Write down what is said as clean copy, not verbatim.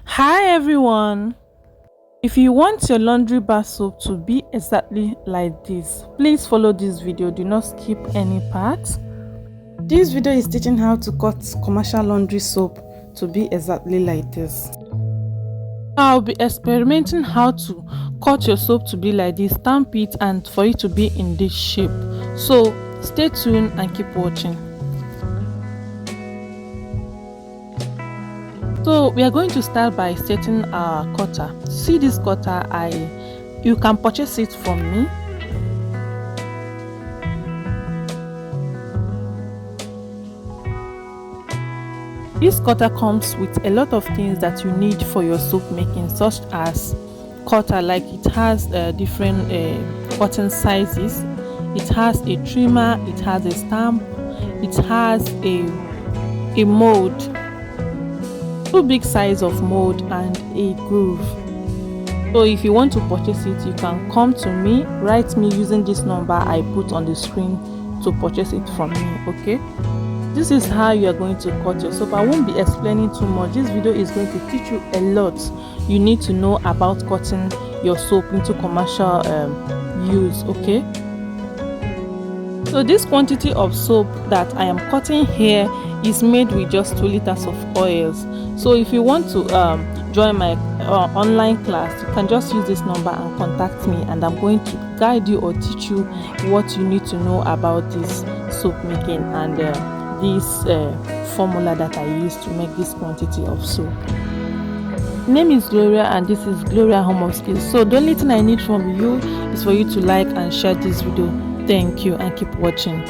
Hi everyone. If you want your laundry bar soap to be exactly like this, please follow this video. Do not skip any part. This video is teaching how to cut commercial laundry soap to be exactly like this. I'll be experimenting how to cut your soap to be like this, stamp it, and for it to be in this shape. So stay tuned and keep watching. So we are going to start by setting our cutter. See this cutter, you can purchase it from me. This cutter comes with a lot of things that you need for your soap making, such as cutter, like it has different cotton sizes, it has a trimmer, it has a stamp, it has a mold, two big size of mold, and a groove. So if you want to purchase it, you can come to me, write me using this number I put on the screen to purchase it from me. Okay, this is how you are going to cut your soap. I won't be explaining too much. This video is going to teach you a lot you need to know about cutting your soap into commercial use. Okay, so this quantity of soap that I am cutting here is made with just 2 liters of oils. So if you want to join my online class, you can just use this number and contact me, and I'm going to guide you or teach you what you need to know about this soap making and this formula that I use to make this quantity of soap. My name is Gloria and this is Gloria Home of Skills. So the only thing I need from you is for you to like and share this video. Thank you and keep watching.